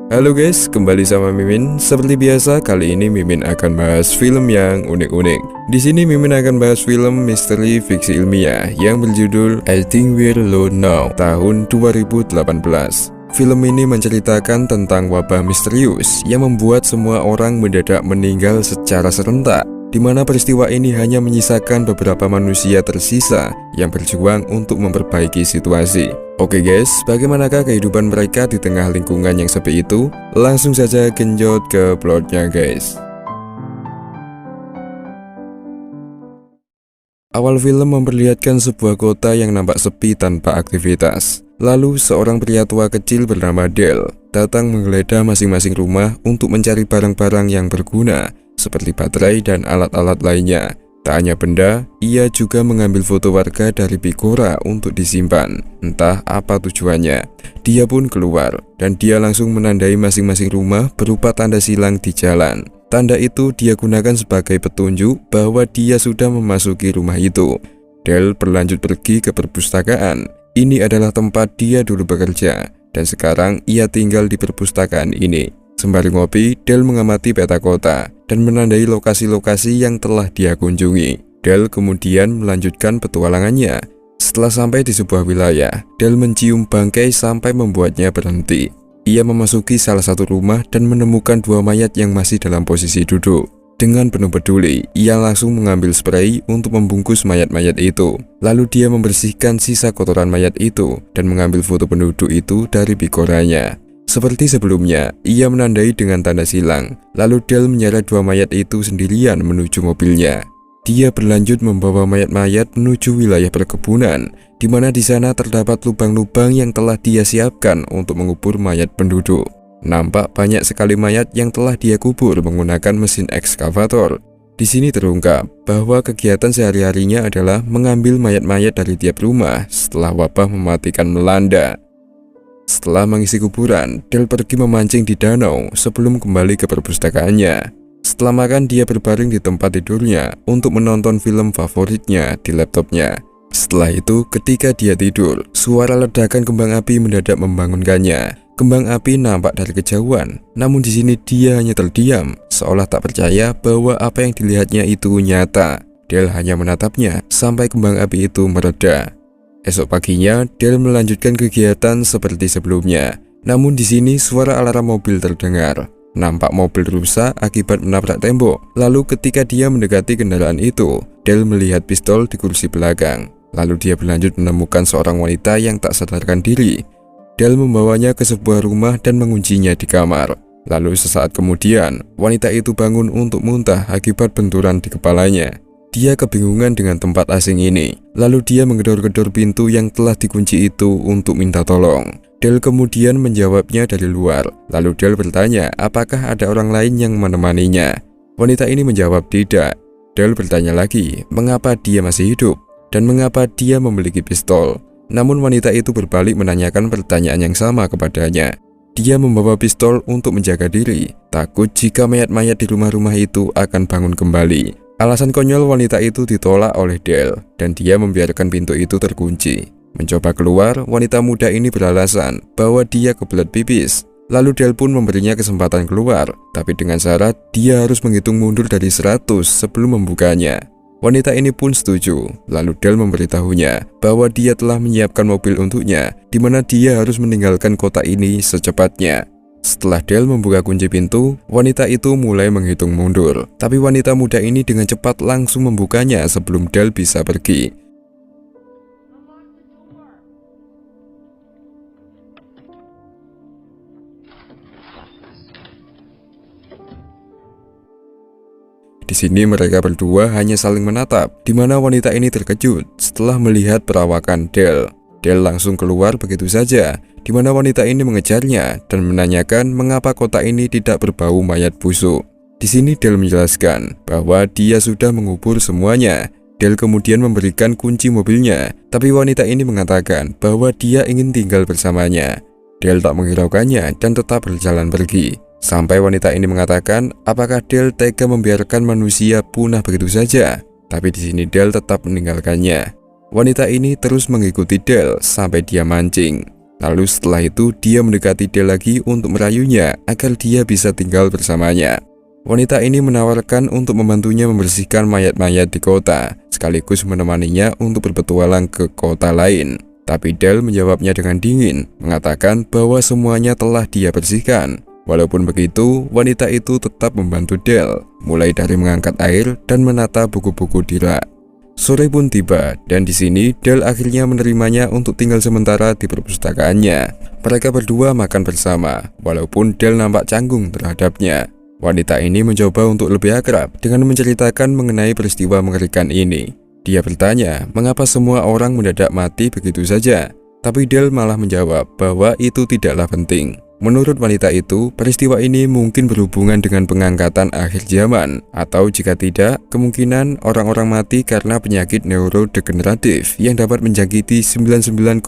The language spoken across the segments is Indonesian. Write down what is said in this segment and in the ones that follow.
Halo guys, kembali sama Mimin. Seperti biasa, kali ini Mimin akan bahas film yang unik-unik. Di sini Mimin akan bahas film misteri fiksi ilmiah yang berjudul I Think We're Alone Now tahun 2018. Film ini menceritakan tentang wabah misterius yang membuat semua orang mendadak meninggal secara serentak, di mana peristiwa ini hanya menyisakan beberapa manusia tersisa yang berjuang untuk memperbaiki situasi. Oke guys, bagaimanakah kehidupan mereka di tengah lingkungan yang sepi itu? Langsung saja genjot ke plotnya guys. Awal film memperlihatkan sebuah kota yang nampak sepi tanpa aktivitas. Lalu seorang pria tua kecil bernama Dale datang menggeledah masing-masing rumah untuk mencari barang-barang yang berguna seperti baterai dan alat-alat lainnya. Tak hanya benda, ia juga mengambil foto warga dari Bigora untuk disimpan. Entah apa tujuannya. Dia pun keluar, dan dia langsung menandai masing-masing rumah berupa tanda silang di jalan. Tanda itu dia gunakan sebagai petunjuk bahwa dia sudah memasuki rumah itu. Dale berlanjut pergi ke perpustakaan. Ini adalah tempat dia dulu bekerja, dan sekarang ia tinggal di perpustakaan ini. Sembari ngopi, Dale mengamati peta kota dan menandai lokasi-lokasi yang telah dia kunjungi. Dale kemudian melanjutkan petualangannya. Setelah sampai di sebuah wilayah, Dale mencium bangkai sampai membuatnya berhenti. Ia memasuki salah satu rumah dan menemukan dua mayat yang masih dalam posisi duduk. Dengan penuh peduli, ia langsung mengambil spray untuk membungkus mayat-mayat itu. Lalu dia membersihkan sisa kotoran mayat itu dan mengambil foto penduduk itu dari Bigoranya. Seperti sebelumnya, ia menandai dengan tanda silang. Lalu Dale menyeret dua mayat itu sendirian menuju mobilnya. Dia berlanjut membawa mayat-mayat menuju wilayah perkebunan, di mana di sana terdapat lubang-lubang yang telah dia siapkan untuk mengubur mayat penduduk. Nampak banyak sekali mayat yang telah dia kubur menggunakan mesin ekskavator. Di sini terungkap bahwa kegiatan sehari-harinya adalah mengambil mayat-mayat dari tiap rumah setelah wabah mematikan melanda. Setelah mengisi kuburan, Dale pergi memancing di danau sebelum kembali ke perpustakaannya. Setelah makan, dia berbaring di tempat tidurnya untuk menonton film favoritnya di laptopnya. Setelah itu, ketika dia tidur, suara ledakan kembang api mendadak membangunkannya. Kembang api nampak dari kejauhan, namun di sini dia hanya terdiam, seolah tak percaya bahwa apa yang dilihatnya itu nyata. Dale hanya menatapnya sampai kembang api itu mereda. Esok paginya, Dale melanjutkan kegiatan seperti sebelumnya. Namun di sini suara alarm mobil terdengar. Nampak mobil rusak akibat menabrak tembok. Lalu ketika dia mendekati kendaraan itu, Dale melihat pistol di kursi belakang. Lalu dia berlanjut menemukan seorang wanita yang tak sadarkan diri. Dale membawanya ke sebuah rumah dan menguncinya di kamar. Lalu sesaat kemudian, wanita itu bangun untuk muntah akibat benturan di kepalanya. Dia kebingungan dengan tempat asing ini. Lalu dia menggedor-gedor pintu yang telah dikunci itu untuk minta tolong. Dale kemudian menjawabnya dari luar. Lalu Dale bertanya apakah ada orang lain yang menemaninya. Wanita ini menjawab tidak. Dale bertanya lagi mengapa dia masih hidup dan mengapa dia memiliki pistol. Namun wanita itu berbalik menanyakan pertanyaan yang sama kepadanya. Dia membawa pistol untuk menjaga diri, takut jika mayat-mayat di rumah-rumah itu akan bangun kembali. Alasan konyol wanita itu ditolak oleh Dale, dan dia membiarkan pintu itu terkunci. Mencoba keluar, wanita muda ini beralasan bahwa dia kebelet pipis. Lalu Dale pun memberinya kesempatan keluar, tapi dengan syarat dia harus menghitung mundur dari 100 sebelum membukanya. Wanita ini pun setuju. Lalu Dale memberitahunya bahwa dia telah menyiapkan mobil untuknya, di mana dia harus meninggalkan kota ini secepatnya. Setelah Dale membuka kunci pintu, wanita itu mulai menghitung mundur. Tapi wanita muda ini dengan cepat langsung membukanya sebelum Dale bisa pergi. Di sini mereka berdua hanya saling menatap, di mana wanita ini terkejut setelah melihat perawakan Dale. Dale langsung keluar begitu saja, di mana wanita ini mengejarnya dan menanyakan mengapa kota ini tidak berbau mayat busuk. Di sini Dale menjelaskan bahwa dia sudah mengubur semuanya. Dale kemudian memberikan kunci mobilnya, tapi wanita ini mengatakan bahwa dia ingin tinggal bersamanya. Dale tak menghiraukannya dan tetap berjalan pergi. Sampai wanita ini mengatakan apakah Dale tega membiarkan manusia punah begitu saja. Tapi di sini Dale tetap meninggalkannya. Wanita ini terus mengikuti Dale sampai dia mancing. Lalu setelah itu dia mendekati Del lagi untuk merayunya agar dia bisa tinggal bersamanya. Wanita ini menawarkan untuk membantunya membersihkan mayat-mayat di kota, sekaligus menemaninya untuk berpetualang ke kota lain. Tapi Del menjawabnya dengan dingin, mengatakan bahwa semuanya telah dia bersihkan. Walaupun begitu, wanita itu tetap membantu Del, mulai dari mengangkat air dan menata buku-buku di rak. Sore pun tiba, dan di sini Del akhirnya menerimanya untuk tinggal sementara di perpustakaannya. Mereka berdua makan bersama, walaupun Del nampak canggung terhadapnya. Wanita ini mencoba untuk lebih akrab dengan menceritakan mengenai peristiwa mengerikan ini. Dia bertanya mengapa semua orang mendadak mati begitu saja, tapi Del malah menjawab bahwa itu tidaklah penting. Menurut wanita itu, peristiwa ini mungkin berhubungan dengan pengangkatan akhir zaman, atau jika tidak, kemungkinan orang-orang mati karena penyakit neurodegeneratif yang dapat menjangkiti 99,99%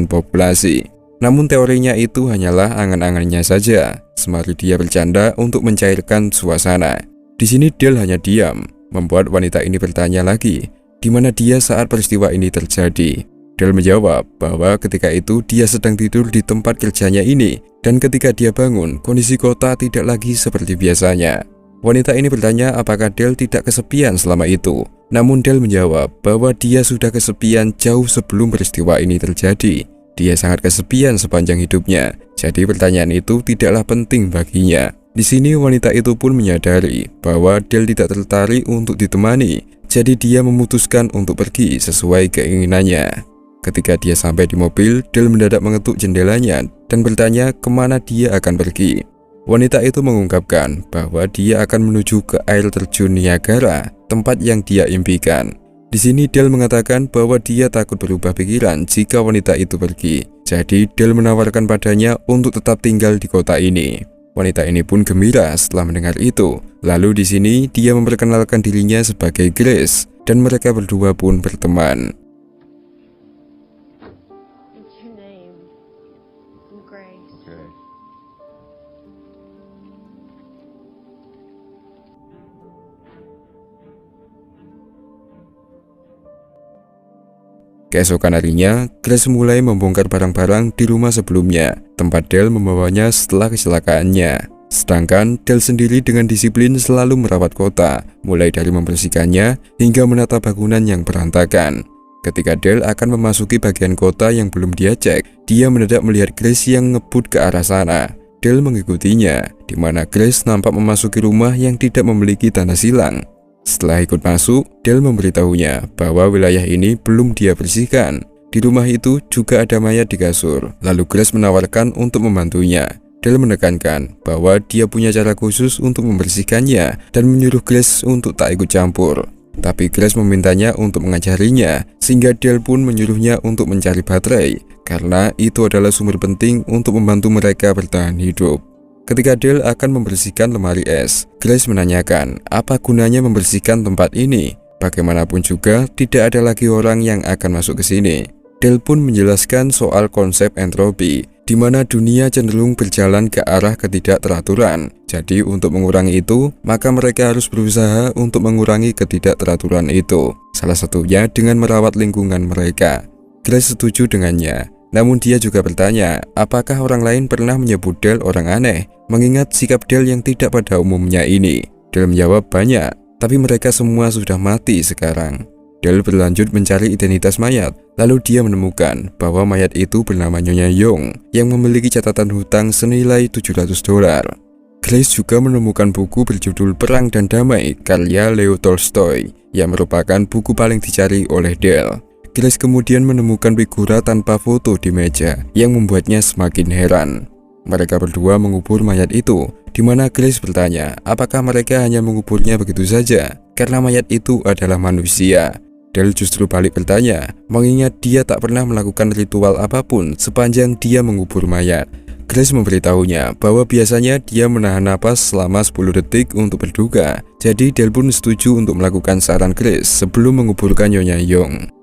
populasi. Namun teorinya itu hanyalah angan-angannya saja, sembari dia bercanda untuk mencairkan suasana. Di sini Del hanya diam, membuat wanita ini bertanya lagi, di mana dia saat peristiwa ini terjadi. Del menjawab bahwa ketika itu dia sedang tidur di tempat kerjanya ini, dan ketika dia bangun, kondisi kota tidak lagi seperti biasanya. Wanita ini bertanya apakah Del tidak kesepian selama itu. Namun Del menjawab bahwa dia sudah kesepian jauh sebelum peristiwa ini terjadi. Dia sangat kesepian sepanjang hidupnya, jadi pertanyaan itu tidaklah penting baginya. Di sini wanita itu pun menyadari bahwa Del tidak tertarik untuk ditemani, jadi dia memutuskan untuk pergi sesuai keinginannya. Ketika dia sampai di mobil, Del mendadak mengetuk jendelanya dan bertanya kemana dia akan pergi. Wanita itu mengungkapkan bahwa dia akan menuju ke air terjun Niagara, tempat yang dia impikan. Di sini Del mengatakan bahwa dia takut berubah pikiran jika wanita itu pergi. Jadi Del menawarkan padanya untuk tetap tinggal di kota ini. Wanita ini pun gembira setelah mendengar itu. Lalu di sini dia memperkenalkan dirinya sebagai Grace dan mereka berdua pun berteman. Keesokan harinya, Grace mulai membongkar barang-barang di rumah sebelumnya, tempat Del membawanya setelah kecelakaannya. Sedangkan Del sendiri dengan disiplin selalu merawat kota, mulai dari membersihkannya hingga menata bangunan yang berantakan. Ketika Del akan memasuki bagian kota yang belum dia cek, dia mendadak melihat Grace yang ngebut ke arah sana. Del mengikutinya, di mana Grace nampak memasuki rumah yang tidak memiliki tanda silang. Setelah ikut masuk, Del memberitahunya bahwa wilayah ini belum dia bersihkan. Di rumah itu juga ada mayat di kasur. Lalu Grace menawarkan untuk membantunya. Del menekankan bahwa dia punya cara khusus untuk membersihkannya dan menyuruh Grace untuk tak ikut campur. Tapi Grace memintanya untuk mengajarinya, sehingga Del pun menyuruhnya untuk mencari baterai, karena itu adalah sumber penting untuk membantu mereka bertahan hidup. Ketika Del akan membersihkan lemari es, Grace menanyakan apa gunanya membersihkan tempat ini. Bagaimanapun juga tidak ada lagi orang yang akan masuk ke sini. Del pun menjelaskan soal konsep entropi, di mana dunia cenderung berjalan ke arah ketidakteraturan. Jadi untuk mengurangi itu, maka mereka harus berusaha untuk mengurangi ketidakteraturan itu. Salah satunya dengan merawat lingkungan mereka. Grace setuju dengannya. Namun dia juga bertanya, apakah orang lain pernah menyebut Del orang aneh, mengingat sikap Del yang tidak pada umumnya ini. Del menjawab banyak, tapi mereka semua sudah mati sekarang. Del berlanjut mencari identitas mayat, lalu dia menemukan bahwa mayat itu bernama Nyonya Young, yang memiliki catatan hutang senilai $700. Grace juga menemukan buku berjudul Perang dan Damai, karya Leo Tolstoy, yang merupakan buku paling dicari oleh Del. Grace kemudian menemukan figura tanpa foto di meja yang membuatnya semakin heran. Mereka berdua mengubur mayat itu, di mana Grace bertanya apakah mereka hanya menguburnya begitu saja karena mayat itu adalah manusia. Del justru balik bertanya, mengingat dia tak pernah melakukan ritual apapun sepanjang dia mengubur mayat. Grace memberitahunya bahwa biasanya dia menahan napas selama 10 detik untuk berduka. Jadi Del pun setuju untuk melakukan saran Grace sebelum menguburkan Nyonya Young.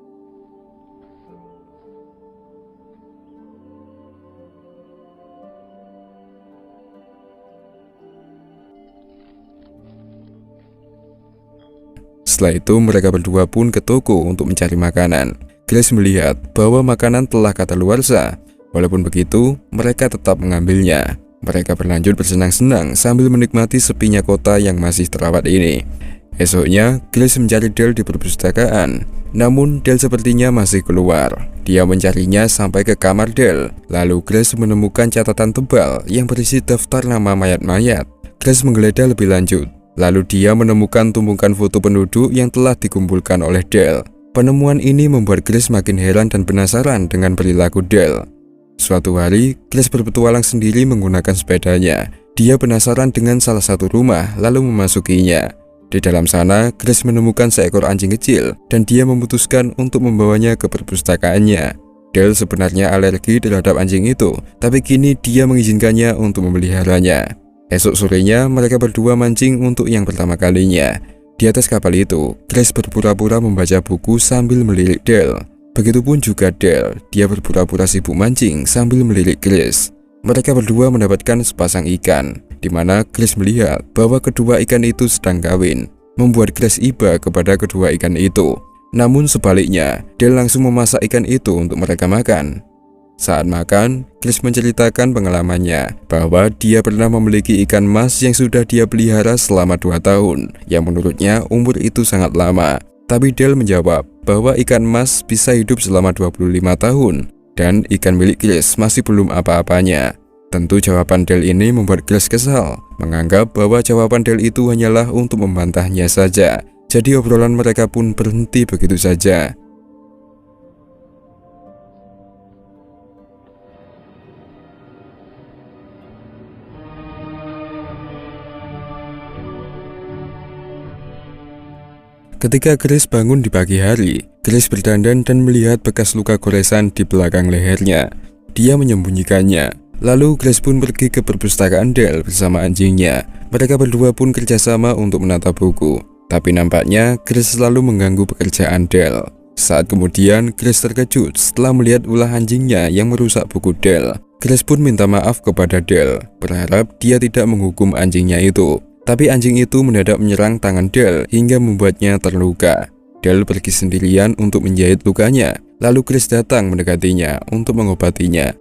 Setelah itu mereka berdua pun ke toko untuk mencari makanan. Grace melihat bahwa makanan telah kadaluarsa. Walaupun begitu, mereka tetap mengambilnya. Mereka berlanjut bersenang-senang sambil menikmati sepinya kota yang masih terawat ini. Esoknya, Grace mencari Dale di perpustakaan. Namun, Dale sepertinya masih keluar. Dia mencarinya sampai ke kamar Dale. Lalu Grace menemukan catatan tebal yang berisi daftar nama mayat-mayat. Grace menggeledah lebih lanjut. Lalu dia menemukan tumpukan foto penduduk yang telah dikumpulkan oleh Dale. Penemuan ini membuat Grace makin heran dan penasaran dengan perilaku Dale. Suatu hari, Grace berpetualang sendiri menggunakan sepedanya. Dia penasaran dengan salah satu rumah lalu memasukinya. Di dalam sana, Grace menemukan seekor anjing kecil dan dia memutuskan untuk membawanya ke perpustakaannya. Dale sebenarnya alergi terhadap anjing itu, tapi kini dia mengizinkannya untuk memeliharanya. Esok sorenya, mereka berdua mancing untuk yang pertama kalinya. Di atas kapal itu, Grace berpura-pura membaca buku sambil melirik Dale. Begitupun juga Dale, dia berpura-pura sibuk mancing sambil melirik Grace. Mereka berdua mendapatkan sepasang ikan, di mana Grace melihat bahwa kedua ikan itu sedang kawin, membuat Grace iba kepada kedua ikan itu. Namun sebaliknya, Dale langsung memasak ikan itu untuk mereka makan. Saat makan, Grace menceritakan pengalamannya bahwa dia pernah memiliki ikan mas yang sudah dia pelihara selama 2 tahun, yang menurutnya umur itu sangat lama. Tapi Dale menjawab bahwa ikan mas bisa hidup selama 25 tahun dan ikan milik Grace masih belum apa-apanya. Tentu jawaban Dale ini membuat Grace kesal, menganggap bahwa jawaban Dale itu hanyalah untuk membantahnya saja. Jadi obrolan mereka pun berhenti begitu saja. Ketika Grace bangun di pagi hari, Grace berdandan dan melihat bekas luka goresan di belakang lehernya. Dia menyembunyikannya. Lalu Grace pun pergi ke perpustakaan Dale bersama anjingnya. Mereka berdua pun kerjasama untuk menata buku. Tapi nampaknya Grace selalu mengganggu pekerjaan Dale. Saat kemudian Grace terkejut setelah melihat ulah anjingnya yang merusak buku Dale. Grace pun minta maaf kepada Dale, berharap dia tidak menghukum anjingnya itu. Tapi anjing itu mendadak menyerang tangan Dale hingga membuatnya terluka. Dale pergi sendirian untuk menjahit lukanya. Lalu Grace datang mendekatinya untuk mengobatinya.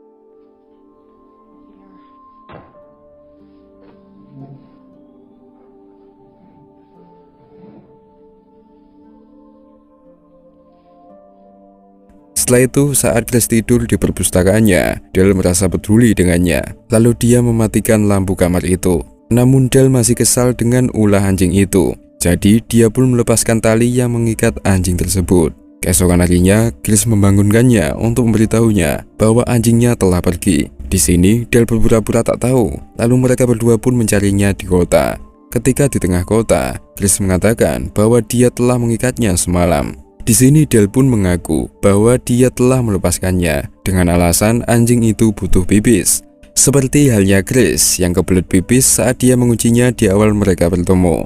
Setelah itu, saat Grace tidur di perpustakaannya, Dale merasa peduli dengannya. Lalu dia mematikan lampu kamar itu. Namun Dale masih kesal dengan ulah anjing itu. Jadi dia pun melepaskan tali yang mengikat anjing tersebut. Keesokan harinya, Grace membangunkannya untuk memberitahunya bahwa anjingnya telah pergi. Di sini, Dale berpura-pura tak tahu. Lalu mereka berdua pun mencarinya di kota. Ketika di tengah kota, Grace mengatakan bahwa dia telah mengikatnya semalam. Di sini Dale pun mengaku bahwa dia telah melepaskannya dengan alasan anjing itu butuh pipis. Seperti halnya Grace yang kebelet pipis saat dia menguncinya di awal mereka bertemu.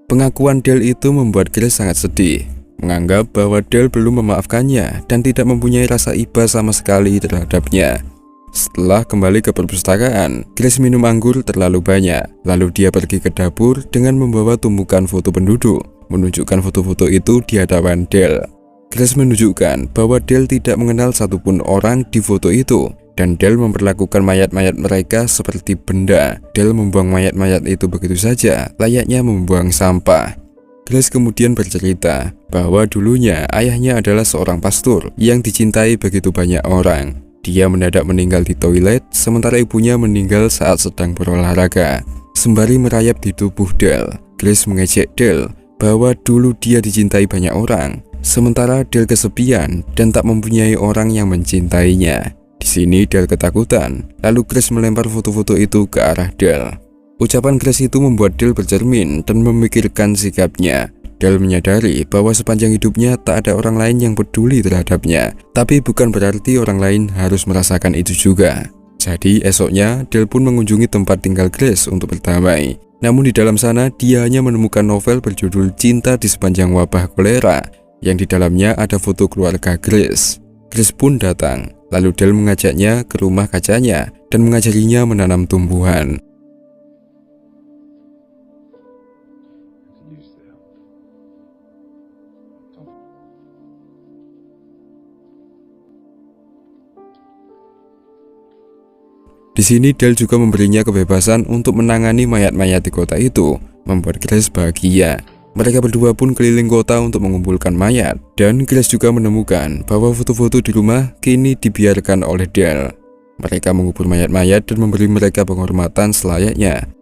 Pengakuan Dale itu membuat Grace sangat sedih, menganggap bahwa Dale belum memaafkannya dan tidak mempunyai rasa iba sama sekali terhadapnya. Setelah kembali ke perpustakaan, Grace minum anggur terlalu banyak. Lalu dia pergi ke dapur dengan membawa tumpukan foto penduduk, menunjukkan foto-foto itu di hadapan Dale. Grace menunjukkan bahwa Dale tidak mengenal satupun orang di foto itu. Dan Dale memperlakukan mayat-mayat mereka seperti benda. Dale membuang mayat-mayat itu begitu saja, layaknya membuang sampah. Grace kemudian bercerita bahwa dulunya ayahnya adalah seorang pastor yang dicintai begitu banyak orang. Dia mendadak meninggal di toilet, sementara ibunya meninggal saat sedang berolahraga. Sembari merayap di tubuh Dale, Grace mengejek Dale bahwa dulu dia dicintai banyak orang, sementara Dale kesepian dan tak mempunyai orang yang mencintainya. Di sini Dale ketakutan, lalu Grace melempar foto-foto itu ke arah Dale. Ucapan Grace itu membuat Dale bercermin dan memikirkan sikapnya. Dale menyadari bahwa sepanjang hidupnya tak ada orang lain yang peduli terhadapnya, tapi bukan berarti orang lain harus merasakan itu juga. Jadi esoknya Dale pun mengunjungi tempat tinggal Grace untuk berdamai. Namun di dalam sana dia hanya menemukan novel berjudul Cinta di Sepanjang Wabah Kolera, yang di dalamnya ada foto keluarga Grace. Grace pun datang. Lalu Dale mengajaknya ke rumah kacanya dan mengajarinya menanam tumbuhan. Di sini Dale juga memberinya kebebasan untuk menangani mayat-mayat di kota itu, membuat Grace bahagia. Mereka berdua pun keliling kota untuk mengumpulkan mayat, dan Grace juga menemukan bahwa foto-foto di rumah kini dibiarkan oleh Dale. Mereka mengubur mayat-mayat dan memberi mereka penghormatan selayaknya.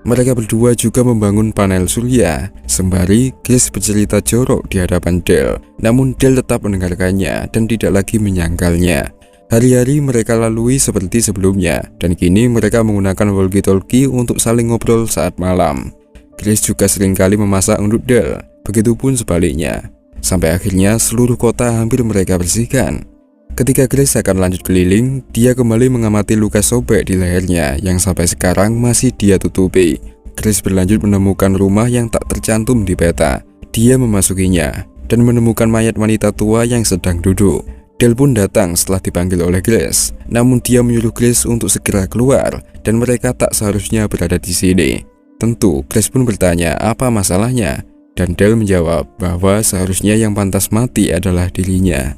Mereka berdua juga membangun panel surya, sembari Grace bercerita jorok di hadapan Dale. Namun Dale tetap mendengarkannya dan tidak lagi menyangkalnya. Hari-hari mereka lalui seperti sebelumnya, dan kini mereka menggunakan walkie-talkie untuk saling ngobrol saat malam. Grace juga seringkali memasak untuk Dale, begitupun sebaliknya. Sampai akhirnya seluruh kota hampir mereka bersihkan. Ketika Grace akan lanjut keliling, dia kembali mengamati luka sobek di lehernya yang sampai sekarang masih dia tutupi. Grace berlanjut menemukan rumah yang tak tercantum di peta. Dia memasukinya dan menemukan mayat wanita tua yang sedang duduk. Dale pun datang setelah dipanggil oleh Grace, namun dia menyuruh Grace untuk segera keluar dan mereka tak seharusnya berada di sini. Tentu, Grace pun bertanya apa masalahnya, dan Dale menjawab bahwa seharusnya yang pantas mati adalah dirinya.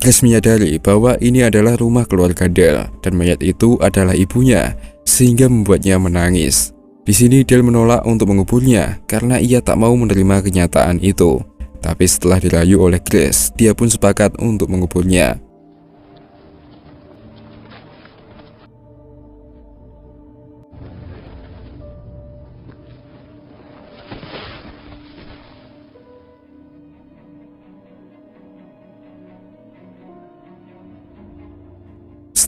Grace menyadari bahwa ini adalah rumah keluarga Dale dan mayat itu adalah ibunya, sehingga membuatnya menangis. Di sini Dale menolak untuk menguburnya karena ia tak mau menerima kenyataan itu. Tapi setelah dirayu oleh Grace, dia pun sepakat untuk menguburnya.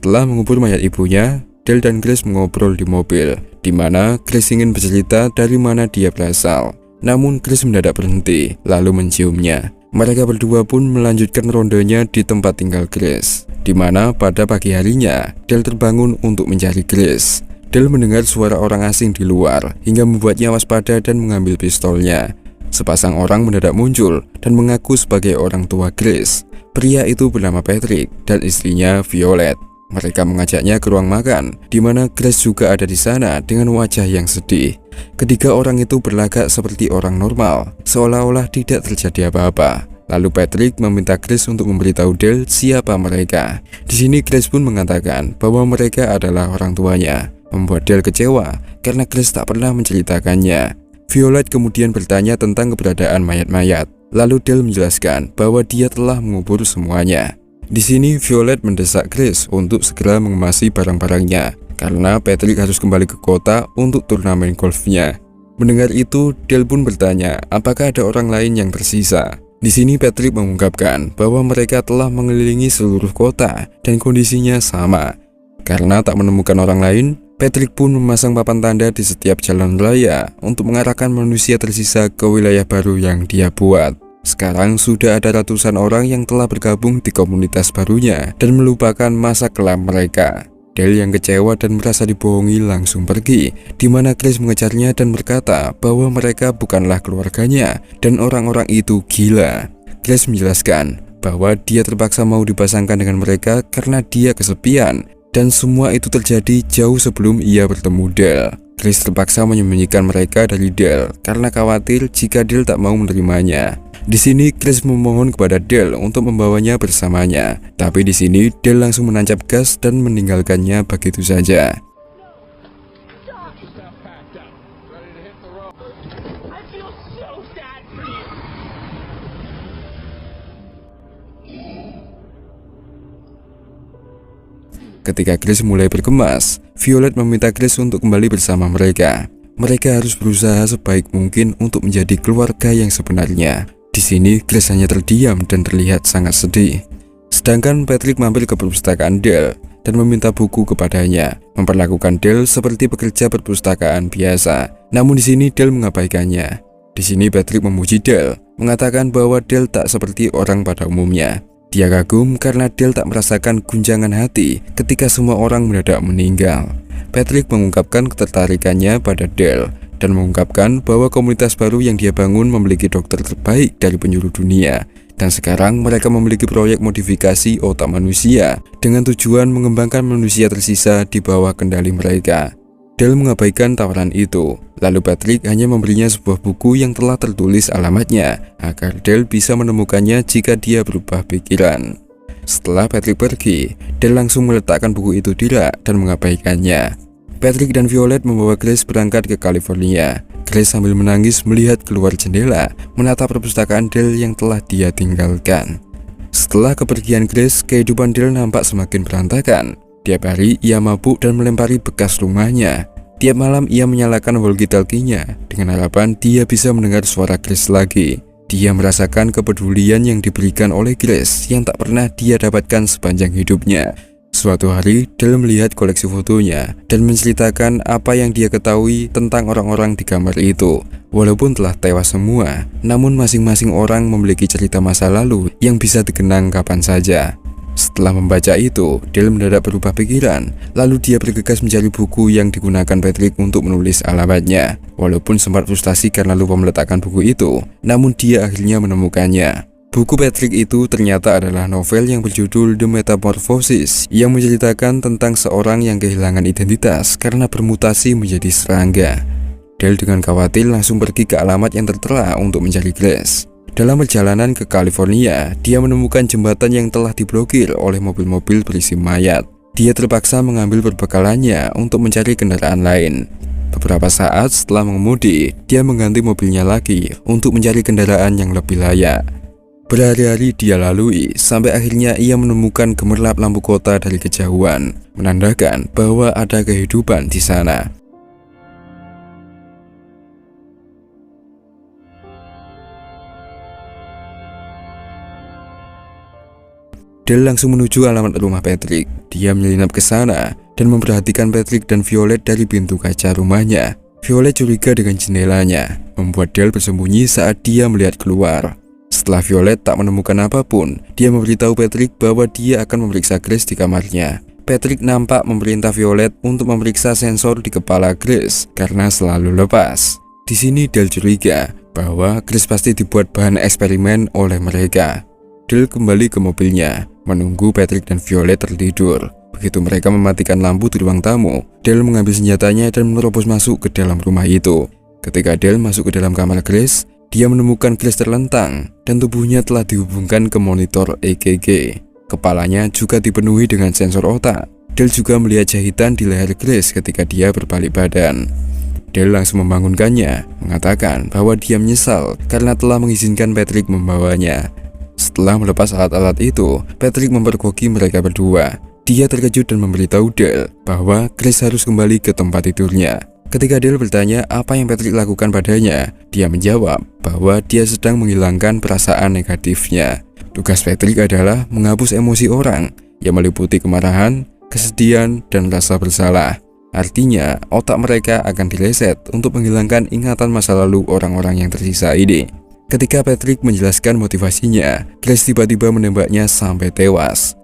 Setelah mengubur mayat ibunya, Dale dan Grace mengobrol di mobil, di mana Grace ingin bercerita dari mana dia berasal. Namun Grace mendadak berhenti, lalu menciumnya. Mereka berdua pun melanjutkan rondenya di tempat tinggal Grace, di mana pada pagi harinya, Dale terbangun untuk mencari Grace. Dale mendengar suara orang asing di luar, hingga membuatnya waspada dan mengambil pistolnya. Sepasang orang mendadak muncul dan mengaku sebagai orang tua Grace. Pria itu bernama Patrick dan istrinya Violet. Mereka mengajaknya ke ruang makan, di mana Grace juga ada di sana dengan wajah yang sedih. Ketiga orang itu berlagak seperti orang normal, seolah-olah tidak terjadi apa-apa. Lalu Patrick meminta Grace untuk memberitahu Dale siapa mereka. Di sini Grace pun mengatakan bahwa mereka adalah orang tuanya, membuat Dale kecewa karena Grace tak pernah menceritakannya. Violet kemudian bertanya tentang keberadaan mayat-mayat. Lalu Dale menjelaskan bahwa dia telah mengubur semuanya. Di sini Violet mendesak Grace untuk segera mengemasi barang-barangnya karena Patrick harus kembali ke kota untuk turnamen golfnya. Mendengar itu, Dale pun bertanya apakah ada orang lain yang tersisa. Di sini Patrick mengungkapkan bahwa mereka telah mengelilingi seluruh kota dan kondisinya sama. Karena tak menemukan orang lain, Patrick pun memasang papan tanda di setiap jalan raya untuk mengarahkan manusia tersisa ke wilayah baru yang dia buat. Sekarang sudah ada ratusan orang yang telah bergabung di komunitas barunya dan melupakan masa kelam mereka. Dale yang kecewa dan merasa dibohongi langsung pergi, di mana Grace mengejarnya dan berkata bahwa mereka bukanlah keluarganya dan orang-orang itu gila. Grace menjelaskan bahwa dia terpaksa mau dipasangkan dengan mereka karena dia kesepian, dan semua itu terjadi jauh sebelum ia bertemu Dale. Grace terpaksa menyembunyikan mereka dari Dale karena khawatir jika Dale tak mau menerimanya. Di sini Grace memohon kepada Dale untuk membawanya bersamanya, tapi di sini Dale langsung menancap gas dan meninggalkannya begitu saja. Ketika Grace mulai berkemas, Violet meminta Grace untuk kembali bersama mereka. Mereka harus berusaha sebaik mungkin untuk menjadi keluarga yang sebenarnya. Di sini Grace hanya terdiam dan terlihat sangat sedih. Sedangkan Patrick mampir ke perpustakaan Dale dan meminta buku kepadanya, memperlakukan Dale seperti pekerja perpustakaan biasa. Namun di sini Dale mengabaikannya. Di sini Patrick memuji Dale, mengatakan bahwa Dale tak seperti orang pada umumnya. Dia kagum karena Dale tak merasakan guncangan hati ketika semua orang mendadak meninggal. Patrick mengungkapkan ketertarikannya pada Dale dan mengungkapkan bahwa komunitas baru yang dia bangun memiliki dokter terbaik dari penjuru dunia, dan sekarang mereka memiliki proyek modifikasi otak manusia dengan tujuan mengembangkan manusia tersisa di bawah kendali mereka. Dale mengabaikan tawaran itu, Lalu Patrick hanya memberinya sebuah buku yang telah tertulis alamatnya agar Dale bisa menemukannya jika dia berubah pikiran. Setelah Patrick pergi, Dale langsung meletakkan buku itu di rak dan mengabaikannya. Patrick dan Violet membawa Grace berangkat ke California. Grace sambil menangis melihat keluar jendela, menatap perpustakaan Dale yang telah dia tinggalkan. Setelah kepergian Grace, kehidupan Dale nampak semakin berantakan. Tiap hari ia mabuk dan melempari bekas rumahnya. Tiap malam ia menyalakan walkie-talkie-nya dengan harapan dia bisa mendengar suara Grace lagi. Dia merasakan kepedulian yang diberikan oleh Grace yang tak pernah dia dapatkan sepanjang hidupnya. Suatu hari, Dale melihat koleksi fotonya dan menceritakan apa yang dia ketahui tentang orang-orang di kamar itu. Walaupun telah tewas semua, namun masing-masing orang memiliki cerita masa lalu yang bisa dikenang kapan saja. Setelah membaca itu, Dale mendadak berubah pikiran. Lalu dia bergegas mencari buku yang digunakan Patrick untuk menulis alamatnya. Walaupun sempat frustasi karena lupa meletakkan buku itu, namun dia akhirnya menemukannya. Buku Patrick itu ternyata adalah novel yang berjudul The Metamorphosis, yang menceritakan tentang seorang yang kehilangan identitas karena bermutasi menjadi serangga. Dale dengan khawatir langsung pergi ke alamat yang tertera untuk mencari Grace. Dalam perjalanan ke California, dia menemukan jembatan yang telah diblokir oleh mobil-mobil berisi mayat. Dia terpaksa mengambil perbekalannya untuk mencari kendaraan lain. Beberapa saat setelah mengemudi, dia mengganti mobilnya lagi untuk mencari kendaraan yang lebih layak. Berhari-hari dia lalui, sampai akhirnya ia menemukan gemerlap lampu kota dari kejauhan, menandakan bahwa ada kehidupan di sana. Dale langsung menuju alamat rumah Patrick. Dia menyelinap ke sana dan memperhatikan Patrick dan Violet dari pintu kaca rumahnya. Violet curiga dengan jendelanya, membuat Dale bersembunyi saat dia melihat keluar. Setelah Violet tak menemukan apapun, dia memberitahu Patrick bahwa dia akan memeriksa Grace di kamarnya. Patrick nampak memerintah Violet untuk memeriksa sensor di kepala Grace karena selalu lepas. Di sini Dale curiga bahwa Grace pasti dibuat bahan eksperimen oleh mereka. Dale kembali ke mobilnya, menunggu Patrick dan Violet tertidur. Begitu mereka mematikan lampu di ruang tamu, Dale mengambil senjatanya dan menerobos masuk ke dalam rumah itu. Ketika Dale masuk ke dalam kamar Grace, dia menemukan Grace terlentang dan tubuhnya telah dihubungkan ke monitor EKG. Kepalanya juga dipenuhi dengan sensor otak. Dale juga melihat jahitan di leher Grace ketika dia berbalik badan. Dale langsung membangunkannya, mengatakan bahwa dia menyesal karena telah mengizinkan Patrick membawanya. Setelah melepas alat-alat itu, Patrick mempergoki mereka berdua. Dia terkejut dan memberitahu Dale bahwa Grace harus kembali ke tempat tidurnya. Ketika Dale bertanya apa yang Patrick lakukan padanya, dia menjawab bahwa dia sedang menghilangkan perasaan negatifnya. Tugas Patrick adalah menghapus emosi orang yang meliputi kemarahan, kesedihan, dan rasa bersalah. Artinya, otak mereka akan direset untuk menghilangkan ingatan masa lalu orang-orang yang tersisa ini. Ketika Patrick menjelaskan motivasinya, Grace tiba-tiba menembaknya sampai tewas.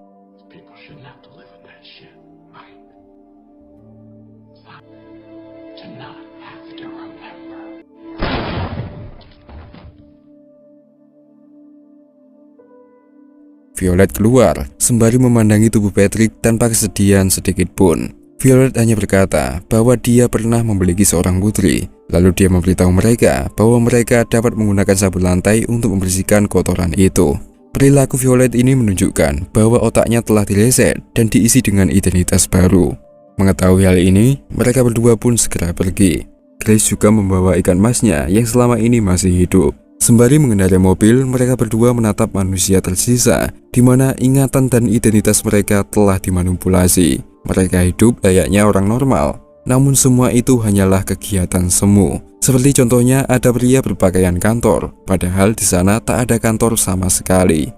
Violet keluar, sembari memandangi tubuh Patrick tanpa kesedihan sedikit pun. Violet hanya berkata bahwa dia pernah memiliki seorang putri. Lalu dia memberitahu mereka bahwa mereka dapat menggunakan sabun lantai untuk membersihkan kotoran itu. Perilaku Violet ini menunjukkan bahwa otaknya telah direset dan diisi dengan identitas baru. Mengetahui hal ini, mereka berdua pun segera pergi. Grace juga membawa ikan emasnya yang selama ini masih hidup. Sembari mengendarai mobil, mereka berdua menatap manusia tersisa, di mana ingatan dan identitas mereka telah dimanipulasi. Mereka hidup layaknya orang normal, namun semua itu hanyalah kegiatan semu. Seperti contohnya ada pria berpakaian kantor, padahal di sana tak ada kantor sama sekali.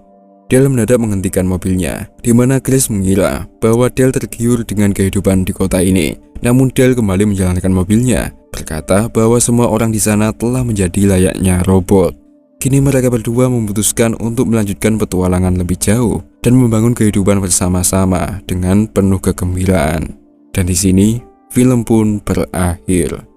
Dale mendadak menghentikan mobilnya, di mana Grace mengira bahwa Dale tergiur dengan kehidupan di kota ini. Namun Dale kembali menjalankan mobilnya, berkata bahwa semua orang di sana telah menjadi layaknya robot. Kini mereka berdua memutuskan untuk melanjutkan petualangan lebih jauh dan membangun kehidupan bersama-sama dengan penuh kegembiraan. Dan di sini film pun berakhir.